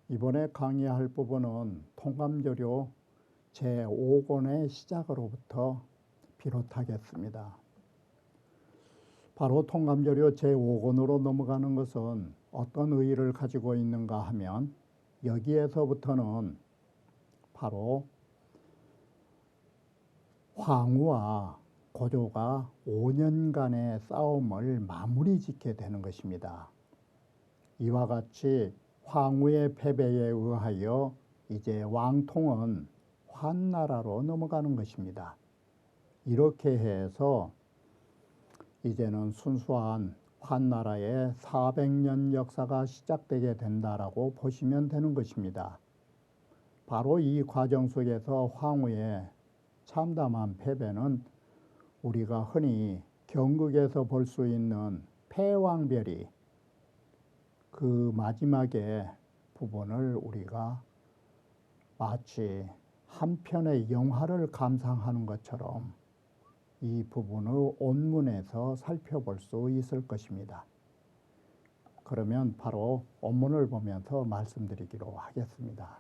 이번에 강의할 부분은 통감조류 제5권의 시작으로부터 비롯하겠습니다. 바로 통감조류 제5권으로 넘어가는 것은 어떤 의의를 가지고 있는가 하면 여기에서부터는 바로 황후와 고조가 5년간의 싸움을 마무리 짓게 되는 것입니다. 이와 같이 황후의 패배에 의하여 이제 왕통은 환나라로 넘어가는 것입니다. 이렇게 해서 이제는 순수한 환나라의 400년 역사가 시작되게 된다라고 보시면 되는 것입니다. 바로 이 과정 속에서 황후의 참담한 패배는 우리가 흔히 경극에서 볼 수 있는 패왕별이 그 마지막에 부분을 우리가 마치 한 편의 영화를 감상하는 것처럼 이 부분의 원문에서 살펴볼 수 있을 것입니다. 그러면 바로 원문을 보면서 말씀드리기로 하겠습니다.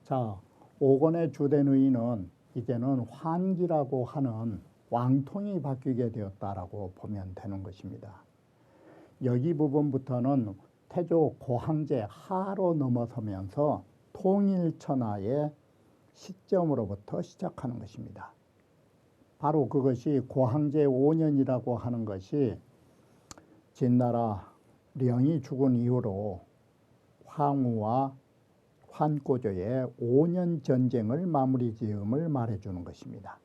자, 5권의 주된 의의는 이제는 환기라고 하는 왕통이 바뀌게 되었다라고 보면 되는 것입니다. 여기 부분부터는 태조 고항제 하로 넘어서면서 통일천하의 시점으로부터 시작하는 것입니다. 바로 그것이 고항제 5년이라고 하는 것이 진나라 령이 죽은 이후로 황후와 환고조의 5년 전쟁을 마무리 지음을 말해주는 것입니다.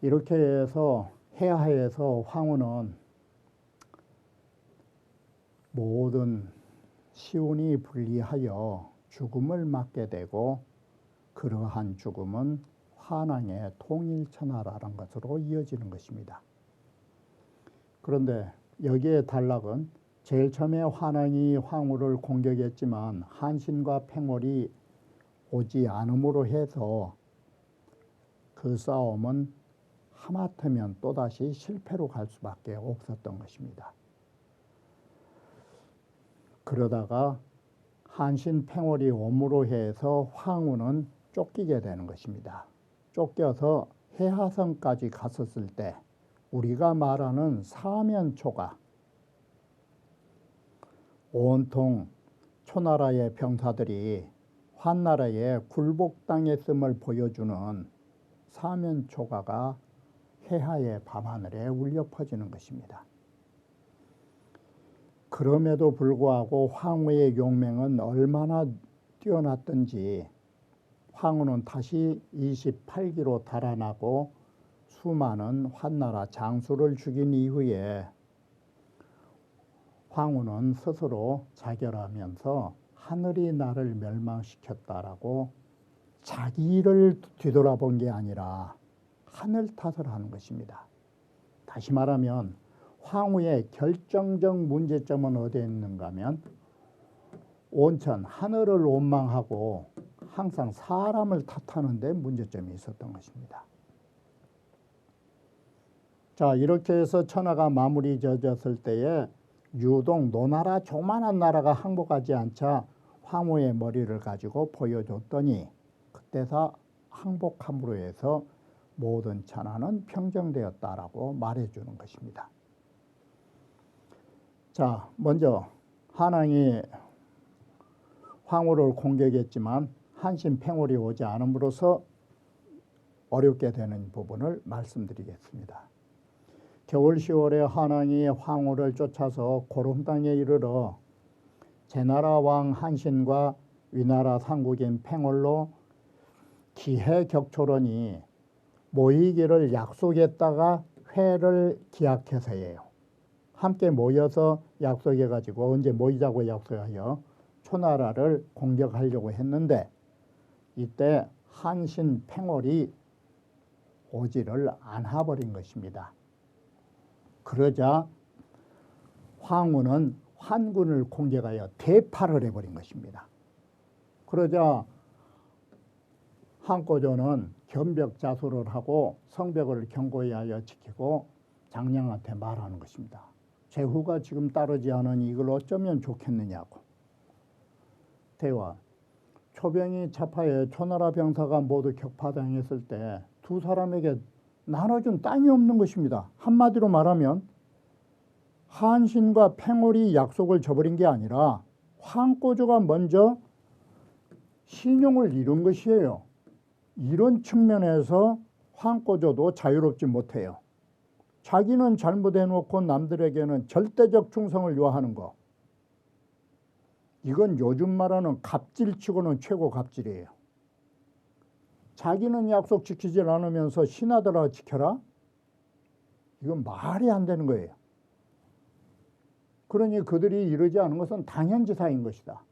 이렇게 해서 해하에서 황후는 모든 시운이 분리하여 죽음을 맞게 되고 그러한 죽음은 환왕의 통일천하라는 것으로 이어지는 것입니다. 그런데 여기에 단락은 제일 처음에 환왕이 황후를 공격했지만 한신과 팽월이 오지 않음으로 해서 그 싸움은 하마터면 또다시 실패로 갈 수밖에 없었던 것입니다. 그러다가 한신 팽월이 옴으로 해서 황후는 쫓기게 되는 것입니다. 쫓겨서 해하성까지 갔었을 때 우리가 말하는 사면초가 온통 초나라의 병사들이 환나라에 굴복당했음을 보여주는 사면초가가 해하의 밤하늘에 울려 퍼지는 것입니다. 그럼에도 불구하고 황후의 용맹은 얼마나 뛰어났던지 황후는 다시 28기로 달아나고 수많은 환나라 장수를 죽인 이후에 황후는 스스로 자결하면서 하늘이 나를 멸망시켰다라고 자기를 뒤돌아본 게 아니라 하늘 탓을 하는 것입니다. 다시 말하면 황후의 결정적 문제점은 어디에 있는가 하면 온천 하늘을 원망하고 항상 사람을 탓하는 데 문제점이 있었던 것입니다. 자, 이렇게 해서 천하가 마무리 져졌을 때에 유동 노나라 조만한 나라가 항복하지 않자 황후의 머리를 가지고 보여줬더니 그때서 항복함으로 해서 모든 천하는 평정되었다라고 말해주는 것입니다. 자, 먼저 한왕이 황후를 공격했지만 한신 팽월이 오지 않음으로써 어렵게 되는 부분을 말씀드리겠습니다. 겨울 10월에 한왕이 황후를 쫓아서 고름 땅에 이르러 제나라 왕 한신과 위나라 상국인 팽월로 기해격초론이 모이기를 약속했다가 회를 기약해서예요. 함께 모여서 약속해가지고 언제 모이자고 약속하여 초나라를 공격하려고 했는데 이때 한신 팽월이 오지를 않아버린 것입니다. 그러자 황후는 환군을 공격하여 대파를 해버린 것입니다. 그러자 한고조는 견벽자수를 하고 성벽을 견고히 하여 지키고 장량한테 말하는 것입니다. 제후가 지금 따르지 않으니 이걸 어쩌면 좋겠느냐고. 대화. 초병이 차파에 초나라 병사가 모두 격파당했을 때 두 사람에게 나눠준 땅이 없는 것입니다. 한마디로 말하면 한신과 팽월이 약속을 저버린 게 아니라 황꼬조가 먼저 신용을 이룬 것이에요. 이런 측면에서 황꼬조도 자유롭지 못해요. 자기는 잘못해놓고 남들에게는 절대적 충성을 요하는 거. 이건 요즘 말하는 갑질치고는 최고 갑질이에요. 자기는 약속 지키질 않으면서 신하들아 지켜라? 이건 말이 안 되는 거예요. 그러니 그들이 이러지 않은 것은 당연지사인 것이다.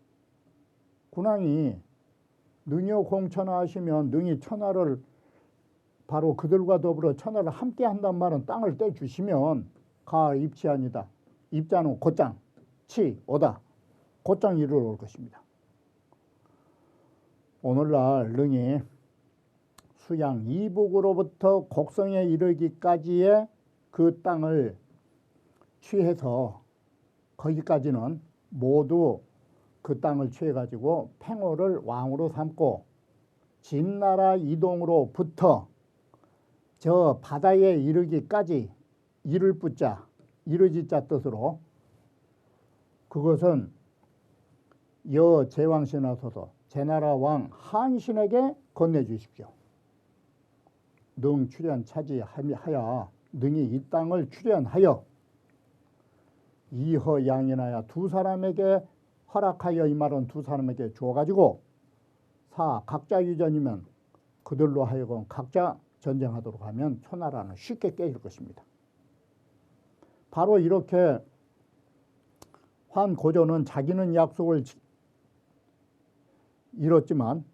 군왕이 능여 공천하 하시면 능히 천하를 바로 그들과 더불어 천하를 함께 한단 말은 땅을 떼주시면 가 입치아니다. 입자는 곧장, 치, 오다. 곧장 이르러 올 것입니다. 오늘날 능히 수양 이북으로부터 곡성에 이르기까지의 그 땅을 취해서 거기까지는 모두 그 땅을 취해가지고 팽호를 왕으로 삼고 진나라 이동으로부터 저 바다에 이르기까지 이를 뿌자 이르지자 뜻으로 그것은 여 제왕신하소서 제나라 왕 한신에게 건네주십시오. 능 출현 차지하여 능히 이 땅을 출현하여 이허양이나야 두 사람에게 허락하여 이 말은 두 사람에게 주어가지고 사 각자 유전이면 그들로 하여금 각자 전쟁하도록 하면 초나라는 쉽게 깨질 것입니다. 바로 이렇게 환고조는 자기는 약속을 이뤘지만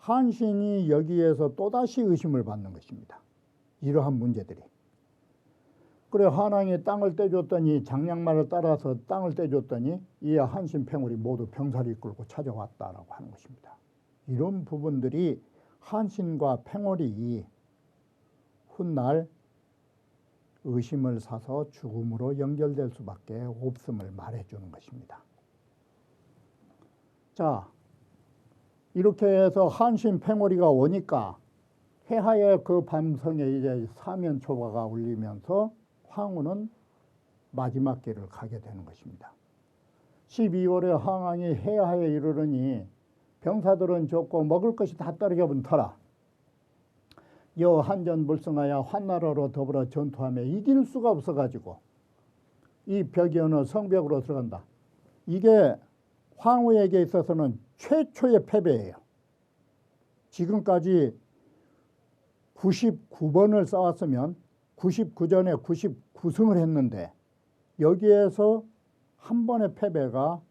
한신이 여기에서 또다시 의심을 받는 것입니다. 이러한 문제들이. 그래 한왕이 땅을 떼줬더니 장량말을 따라서 땅을 떼줬더니 이 한신 팽월이 모두 병사를 이끌고 찾아왔다라고 하는 것입니다. 이런 부분들이 한신과 팽월이 훗날 의심을 사서 죽음으로 연결될 수밖에 없음을 말해주는 것입니다. 자, 이렇게 해서 한신 팽월이가 오니까 해하의 그 밤성에 이제 사면초가가 울리면서 황후는 마지막 길을 가게 되는 것입니다. 12월에 황왕이 해하에 이르르니 병사들은 적고 먹을 것이 다 떨어져 bun터라. 여 한전 불승하여 환나라로 더불어 전투하며 이길 수가 없어가지고 이 벽이 어느 성벽으로 들어간다. 이게 황후에게 있어서는 최초의 패배예요. 지금까지 99번을 싸웠으면 99전에 99승을 했는데 여기에서 한 번의 패배가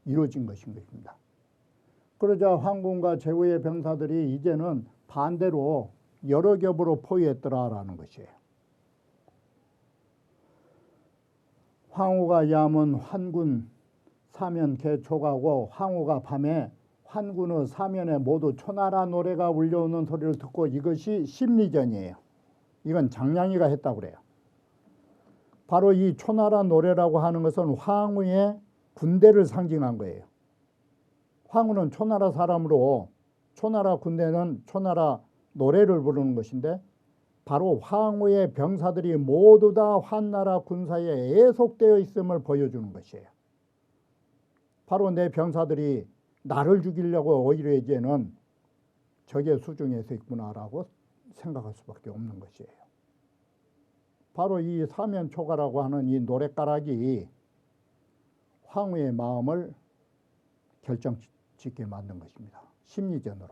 이루어진 것입니다. 그러자 황군과 제후의 병사들이 이제는 반대로 여러 겹으로 포위했더라라는 것이에요. 황후가 야문 환군 사면 개초가고 황후가 밤에 환군의 사면에 모두 초나라 노래가 울려오는 소리를 듣고 이것이 심리전이에요. 이건 장량이가 했다고 그래요. 바로 이 초나라 노래라고 하는 것은 황후의 군대를 상징한 거예요. 황후는 초나라 사람으로 초나라 군대는 초나라 노래를 부르는 것인데 바로 황후의 병사들이 모두 다 환나라 군사에 애속되어 있음을 보여주는 것이에요. 바로 내 병사들이 나를 죽이려고 오히려 이제는 적의 수중에서 있구나라고 생각할 수밖에 없는 것이에요. 바로 이 사면초가라고 하는 이 노랫가락이 황후의 마음을 결정짓게 만든 것입니다. 심리전으로.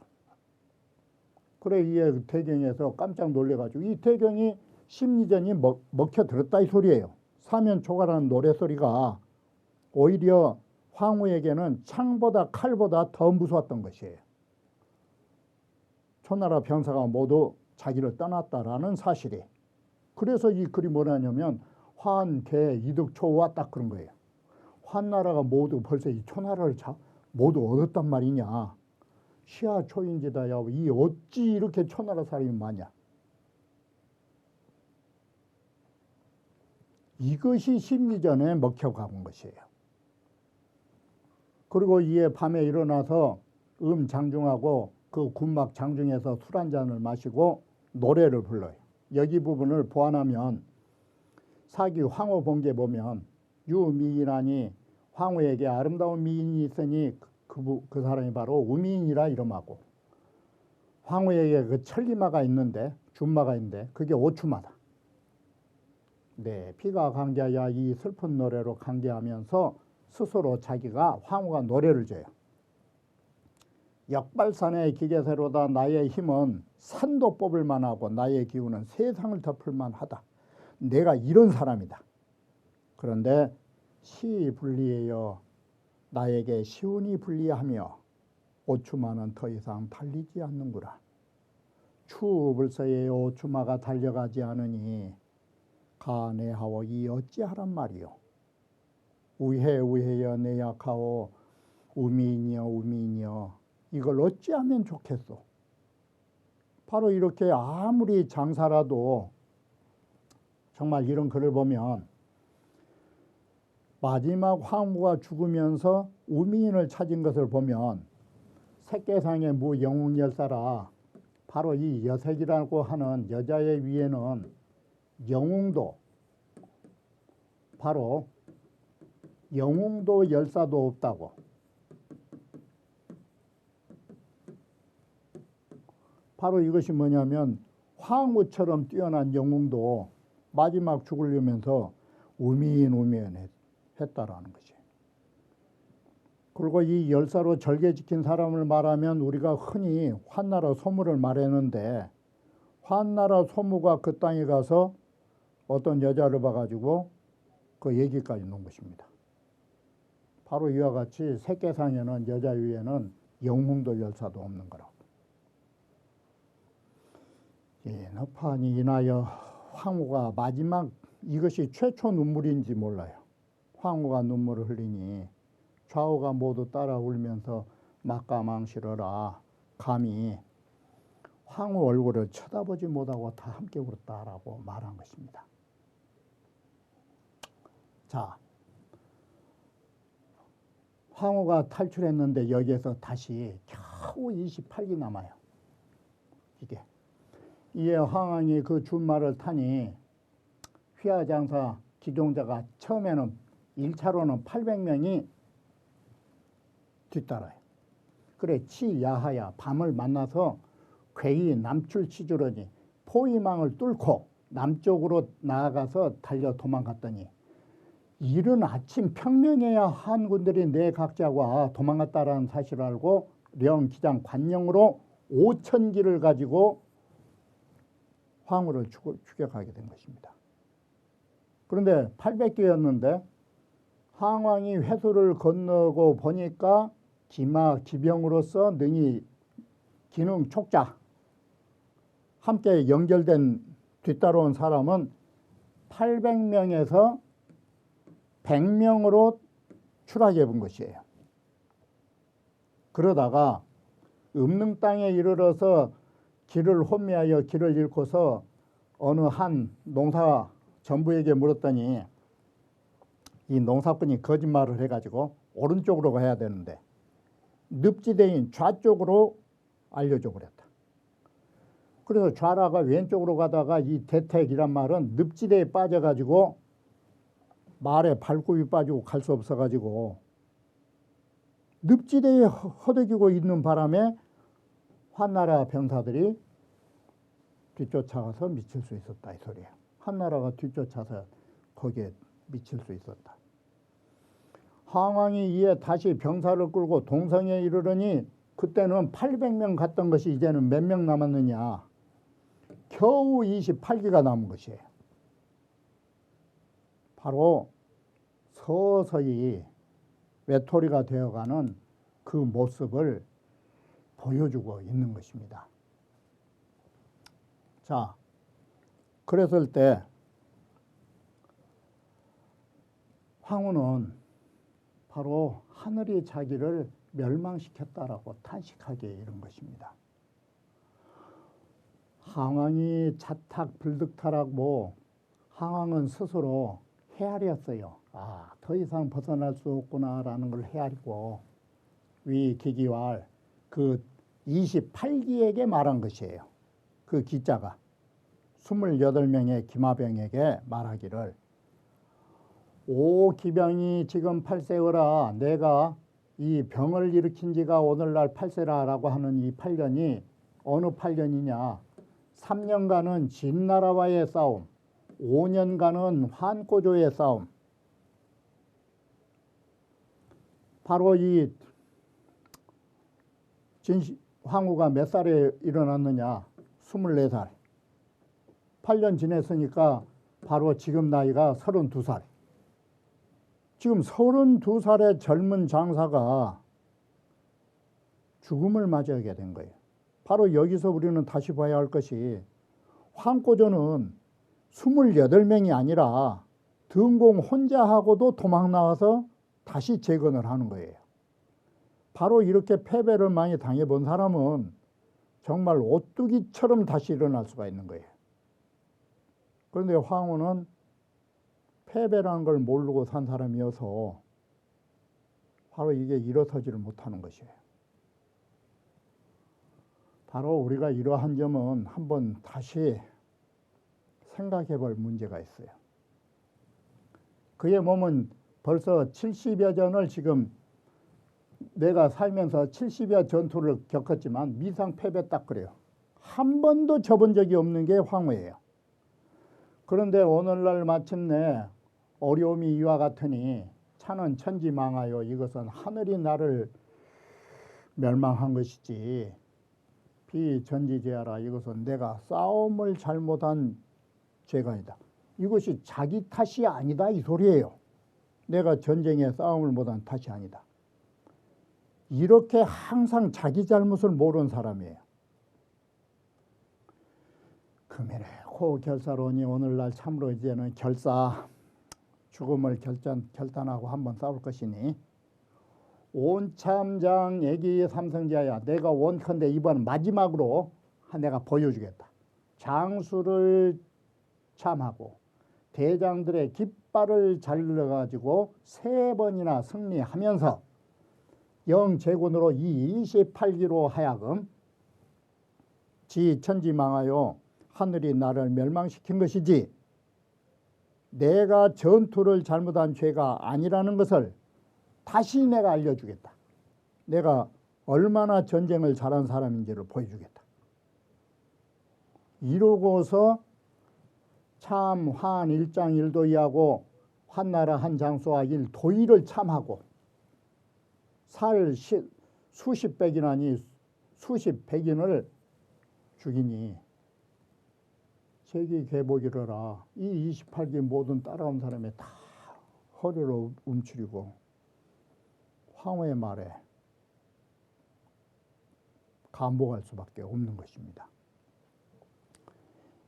그래 이 태경에서 깜짝 놀래가지고 이 태경이 심리전이 먹혀들었다 이 소리예요. 사면초가라는 노래소리가 오히려 황후에게는 창보다 칼보다 더 무서웠던 것이에요. 초나라 병사가 모두 자기를 떠났다라는 사실이. 그래서 이 글이 뭐냐면 환, 개, 이득, 초와 딱 그런 거예요. 환나라가 모두 벌써 이 초나라를 모두 얻었단 말이냐. 시야 초인지다야 이 어찌 이렇게 초나라 사람이 많냐. 이것이 심리전에 먹혀간 것이에요. 그리고 이에 밤에 일어나서 장중하고 그 군막 장중에서 술 한 잔을 마시고 노래를 불러요. 여기 부분을 보완하면 사기 황후 본계 보면 유미인하니 황후에게 아름다운 미인이 있으니 그 사람이 바로 우미인이라 이름하고, 황후에게 그 천리마가 있는데, 준마가 있는데 그게 오추마다. 네, 비가 강개하여 이 슬픈 노래로 강개하면서 스스로 자기가 황후가 노래를 줘요. 역발산의 기계세로다. 나의 힘은 산도 뽑을 만하고 나의 기운은 세상을 덮을 만하다. 내가 이런 사람이다. 그런데 시불리에요. 나에게 시운이 불리하며 오추마는 더 이상 달리지 않는구나. 추불서에 오추마가 달려가지 않으니 가내하오 이 어찌하란 말이요. 우해여 내 약하오 우미인이여 우미인이여 이걸 어찌하면 좋겠소. 바로 이렇게 아무리 장사라도 정말 이런 글을 보면 마지막 황후가 죽으면서 우미인을 찾은 것을 보면 색계상의 무영웅열사라 바로 이 여색이라고 하는 여자의 위에는 영웅도 바로 영웅도 열사도 없다고. 바로 이것이 뭐냐면 황후처럼 뛰어난 영웅도 마지막 죽으려면서 우미인 했다라는 것이. 그리고 이 열사로 절개 지킨 사람을 말하면 우리가 흔히 환나라 소무를 말했는데, 환나라 소무가 그 땅에 가서 어떤 여자를 봐가지고 그 얘기까지 놓은 것입니다. 바로 이와 같이 색계상에는 여자 위에는 영웅도 열사도 없는 거라고. 예, 너판이 인하여 황후가 마지막 이것이 최초 눈물인지 몰라요. 황후가 눈물을 흘리니 좌우가 모두 따라 울면서 막가망실어라. 감히 황후 얼굴을 쳐다보지 못하고 다 함께 울었다라고 말한 것입니다. 자, 황후가 탈출했는데 여기에서 다시 겨우 28기 남아요. 이에 황왕이 그 준마를 타니 휘하장사 기종자가 처음에는 1차로는 800명이 뒤따라요. 그래 치야하야 밤을 만나서 괴히 남출치주러니 포위망을 뚫고 남쪽으로 나아가서 달려 도망갔더니 이른 아침 평명해야 한군들이 내 각자와 도망갔다라는 사실을 알고 령기장 관영으로 5,000기를 가지고 황후를 추격하게 된 것입니다. 그런데 800기였는데 황왕이 회수를 건너고 보니까 기병으로서 능히 기능 촉자 함께 연결된 뒤따라온 사람은 800명에서 100명으로 추락해 본 것이에요. 그러다가 음릉 땅에 이르러서 길을 혼미하여 길을 잃고서 어느 한 농사 전부에게 물었더니 이 농사꾼이 거짓말을 해가지고 오른쪽으로 가야 되는데 늪지대인 좌쪽으로 알려줘 버렸다. 그래서 좌라가 왼쪽으로 가다가 이 대택이란 말은 늪지대에 빠져가지고 말에 발굽이 빠지고 갈 수 없어가지고 늪지대에 허덕이고 있는 바람에 환나라 병사들이 뒤쫓아가서 미칠 수 있었다 이 소리예요. 환나라가 뒤쫓아서 거기에 미칠 수 있었다. 황왕이 이에 다시 병사를 끌고 동성에 이르르니 그때는 800명 갔던 것이 이제는 몇 명 남았느냐. 겨우 28기가 남은 것이에요. 바로 서서히 외톨이가 되어가는 그 모습을 보여주고 있는 것입니다. 자, 그랬을 때 황후는 바로 하늘이 자기를 멸망시켰다라고 탄식하게 이른 것입니다. 항왕이 자탁 불득타라고 항왕은 스스로 헤아렸어요. 더 이상 벗어날 수 없구나라는 걸 헤아리고 위 기기왈 그 28기에게 말한 것이에요. 그 기자가 28명의 기마병에게 말하기를 오 기병이 지금 8세여라. 내가 이 병을 일으킨 지가 오늘날 8세라라고 하는 이 8년이 어느 8년이냐. 3년간은 진나라와의 싸움, 5년간은 환꼬조의 싸움. 바로 이 황후가 몇 살에 일어났느냐. 24살. 8년 지냈으니까 바로 지금 나이가 32살. 지금 32살의 젊은 장사가 죽음을 맞이하게 된 거예요. 바로 여기서 우리는 다시 봐야 할 것이 황꼬조는 28명이 아니라 등공 혼자하고도 도망 나와서 다시 재건을 하는 거예요. 바로 이렇게 패배를 많이 당해본 사람은 정말 오뚜기처럼 다시 일어날 수가 있는 거예요. 그런데 황후는 패배라는 걸 모르고 산 사람이어서 바로 이게 일어서지를 못하는 것이에요. 바로 우리가 이러한 점은 한번 다시 생각해 볼 문제가 있어요. 그의 몸은 벌써 70여 전을 지금 내가 살면서 70여 전투를 겪었지만 미상 패배 딱 그래요. 한 번도 져본 적이 없는 게 황후예요. 그런데 오늘날 마침내 어려움이 이와 같으니 차는 천지망하여 이것은 하늘이 나를 멸망한 것이지 비전지제하라. 이것은 내가 싸움을 잘못한 죄가 아니다. 이것이 자기 탓이 아니다 이 소리예요. 내가 전쟁에 싸움을 못한 탓이 아니다. 이렇게 항상 자기 잘못을 모르는 사람이에요. 금일에 고 결사론이 오늘날 참으로 이제는 죽음을 결단하고 한번 싸울 것이니 온참장 애기 삼성자야 내가 원컨대 이번 마지막으로 내가 보여주겠다. 장수를 참하고 대장들의 깃발을 잘라가지고 3번이나 승리하면서 영제군으로 이 28기로 하여금 지천지망하여 하늘이 나를 멸망시킨 것이지 내가 전투를 잘못한 죄가 아니라는 것을 다시 내가 알려주겠다. 내가 얼마나 전쟁을 잘한 사람인지를 보여주겠다. 이러고서 참 한 일장 일도이하고 환나라 한 장수와 일도의를 참하고 살 수십 백이나니 수십 백인을 죽이니 세기 개복이러라. 이 28기 모든 따라온 사람이 다 허리를 움츠리고 황후의 말에 감복할 수밖에 없는 것입니다.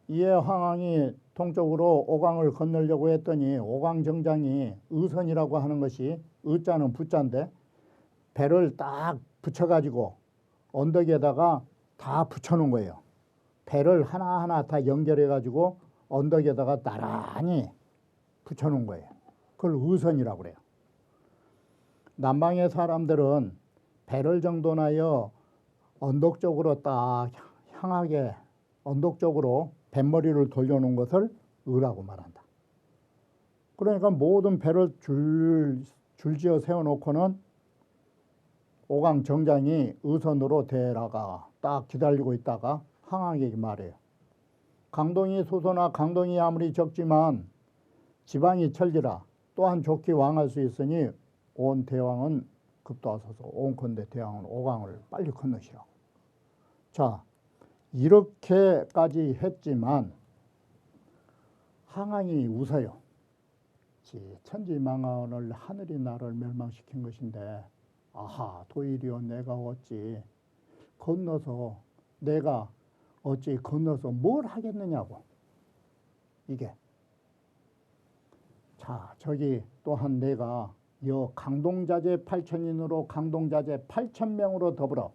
이에 황왕이 동쪽으로 오강을 건너려고 했더니 오강정장이 의선이라고 하는 것이 의자는 부자인데 배를 딱 붙여가지고 언덕에다가 다 붙여놓은 거예요. 배를 하나하나 다 연결해가지고 언덕에다가 나란히 붙여놓은 거예요. 그걸 의선이라고 그래요. 남방의 사람들은 배를 정돈하여 언덕 쪽으로 딱 향하게 언덕 쪽으로 뱃머리를 돌려놓은 것을 의라고 말한다. 그러니까 모든 배를 줄지어 세워놓고는 오강 정장이 의선으로 대라가 딱 기다리고 있다가 황왕에게 말해요. 강동이 소소나 강동이 아무리 적지만 지방이 철지라 또한 좋게 왕할 수 있으니 온 대왕은 급도하소서. 온컨대 대왕은 오강을 빨리 건너시라고. 자, 이렇게까지 했지만 황왕이 웃어요. 천지망하를 하늘이 나를 멸망시킨 것인데 아하 도일이여 내가 어찌 건너서 뭘 하겠느냐고. 이게 자 저기 또한 내가 여 강동자재 8천인으로 강동자재 8천명으로 더불어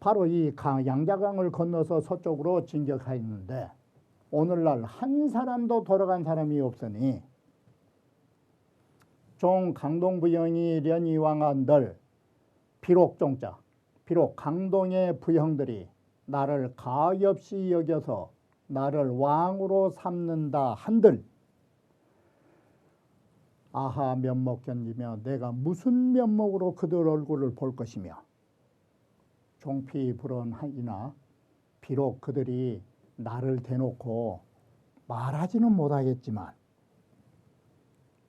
바로 이 양자강을 건너서 서쪽으로 진격하였는데 오늘날 한 사람도 돌아간 사람이 없으니 종 강동부영이 련이왕한들 비록 종자 비록 강동의 부형들이 나를 가엾이 여겨서 나를 왕으로 삼는다 한들 아하 면목 견디며 내가 무슨 면목으로 그들 얼굴을 볼 것이며 종피 불언하이나 비록 그들이 나를 대놓고 말하지는 못하겠지만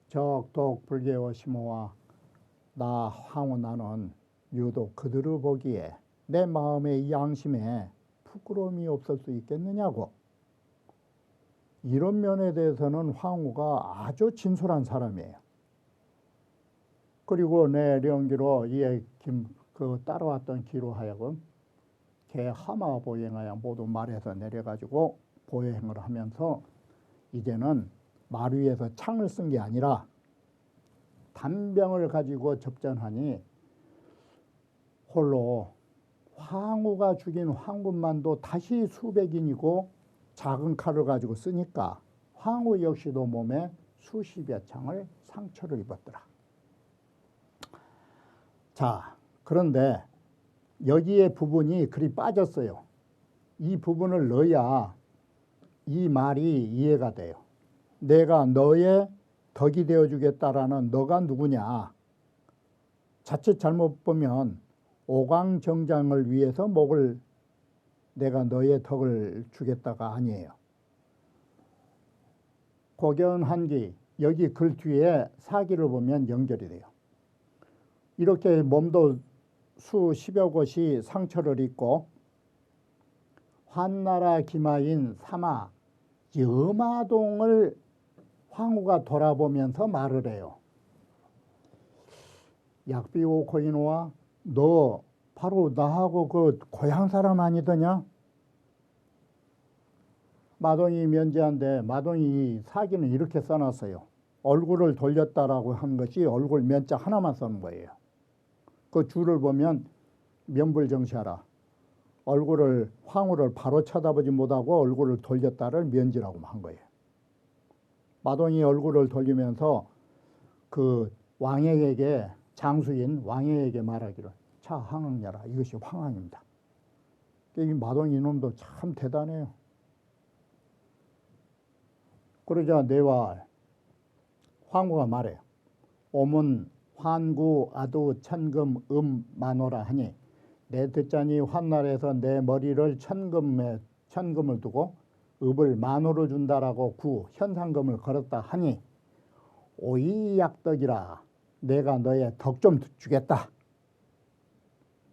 적독 불개와 심호와 나 황후 나는 유독 그들을 보기에 내 마음의 양심에 부끄러움이 없을 수 있겠느냐고. 이런 면에 대해서는 황후가 아주 진솔한 사람이에요. 그리고 내 령기로 이에 따라왔던 기로 하여금 개 하마 보행하여 모두 말에서 내려가지고 보행을 하면서 이제는 말 위에서 창을 쓴 게 아니라 단병을 가지고 접전하니 홀로 황후가 죽인 황군만도 다시 수백인이고 작은 칼을 가지고 쓰니까 황후 역시도 몸에 수십여 창을 상처를 입었더라. 자, 그런데 여기에 부분이 그리 빠졌어요. 이 부분을 넣어야 이 말이 이해가 돼요. 내가 너의 덕이 되어주겠다라는 너가 누구냐. 자칫 잘못 보면 오광정장을 위해서 목을 내가 너의 덕을 주겠다가 아니에요. 고견한기 여기 글 뒤에 사기를 보면 연결이 돼요. 이렇게 몸도 수십여 곳이 상처를 입고 환나라 기마인 사마 염화동을 황후가 돌아보면서 말을 해요. 약비오 코이노와 너 바로 나하고 그 고향 사람 아니더냐? 마동이 면제한데 마동이 사기는 이렇게 써놨어요. 얼굴을 돌렸다라고 한 것이 얼굴 면자 하나만 써는 거예요. 그 줄을 보면 면불정시하라. 얼굴을 황후를 바로 쳐다보지 못하고 얼굴을 돌렸다를 면지라고 한 거예요. 마동이 얼굴을 돌리면서 그 왕에게 장수인 왕에게 말하기를 차 항응야라 이것이 황항입니다. 이 마동이 이놈도 참 대단해요. 그러자 내와 황후가 말해요. 오문 환구 아두 천금 마노라 하니 내 듣자니 환날에서 내 머리를 천금을 두고 읍을 만호로 준다라고 현상금을 걸었다 하니 오이약덕이라 내가 너의 덕 좀 주겠다.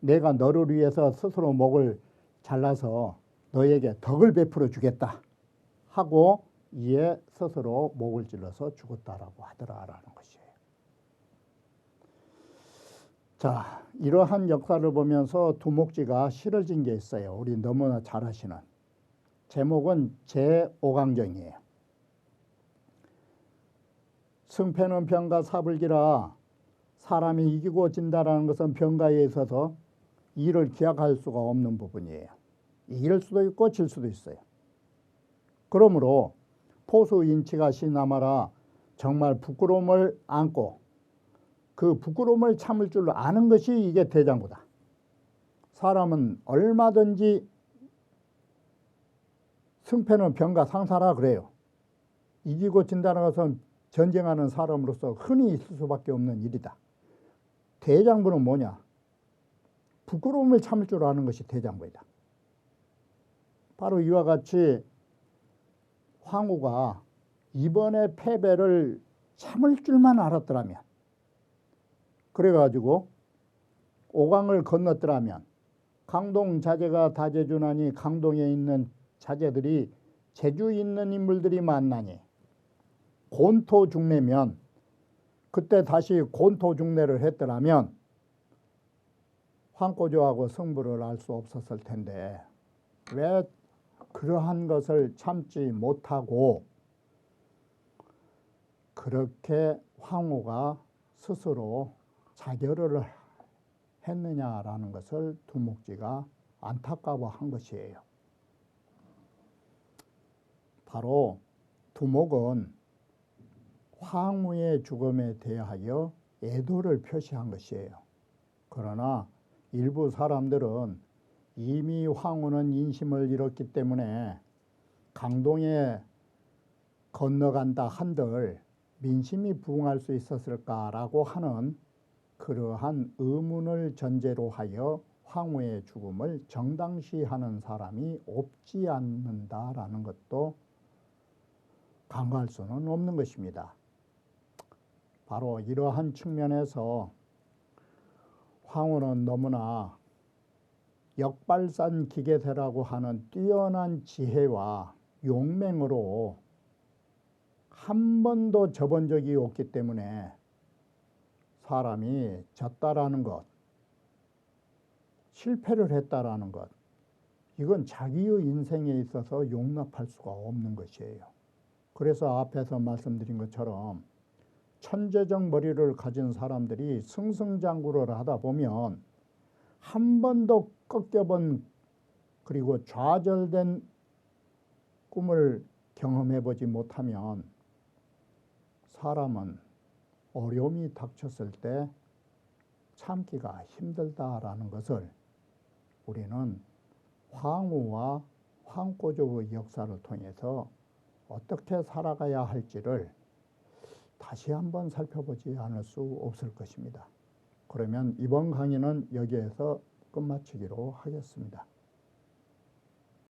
내가 너를 위해서 스스로 목을 잘라서 너에게 덕을 베풀어 주겠다 하고 이에 스스로 목을 찔러서 죽었다라고 하더라라는 것이에요. 자, 이러한 역사를 보면서 두목지가 시를 진 게 있어요. 우리 너무나 잘 아시는. 제목은 제5강정이에요. 승패는 병가 사불기라. 사람이 이기고 진다라는 것은 병가에 있어서 이를 기약할 수가 없는 부분이에요. 이길 수도 있고 질 수도 있어요. 그러므로 포수인치가 시나마라 정말 부끄러움을 안고 그 부끄러움을 참을 줄 아는 것이 이게 대장부다. 사람은 얼마든지 승패는 병가 상사라 그래요. 이기고 진다는 것은 전쟁하는 사람으로서 흔히 있을 수밖에 없는 일이다. 대장부는 뭐냐? 부끄러움을 참을 줄 아는 것이 대장부이다. 바로 이와 같이 황후가 이번에 패배를 참을 줄만 알았더라면, 그래가지고 오강을 건넜더라면 강동 자제가 다제주나니 강동에 있는 자제들이 재주 있는 인물들이 만나니 곤토 중례면 그때 다시 곤토 중례를 했더라면 황고조하고 승부를 알 수 없었을 텐데 왜 그러한 것을 참지 못하고 그렇게 황후가 스스로 자결을 했느냐라는 것을 두목지가 안타까워한 것이에요. 바로 두목은 황후의 죽음에 대하여 애도를 표시한 것이에요. 그러나 일부 사람들은 이미 황후는 인심을 잃었기 때문에 강동에 건너간다 한들 민심이 부응할 수 있었을까라고 하는 그러한 의문을 전제로 하여 황후의 죽음을 정당시하는 사람이 없지 않는다라는 것도 간과할 수는 없는 것입니다. 바로 이러한 측면에서 황후는 너무나 역발산 기계세라고 하는 뛰어난 지혜와 용맹으로 한 번도 져본 적이 없기 때문에 사람이 졌다라는 것, 실패를 했다라는 것, 이건 자기의 인생에 있어서 용납할 수가 없는 것이에요. 그래서 앞에서 말씀드린 것처럼 천재적 머리를 가진 사람들이 승승장구를 하다 보면 한 번도 꺾여본 그리고 좌절된 꿈을 경험해보지 못하면 사람은 어려움이 닥쳤을 때 참기가 힘들다라는 것을 우리는 황후와 황고조의 역사를 통해서 어떻게 살아가야 할지를 다시 한번 살펴보지 않을 수 없을 것입니다. 그러면 이번 강의는 여기에서 끝마치기로 하겠습니다.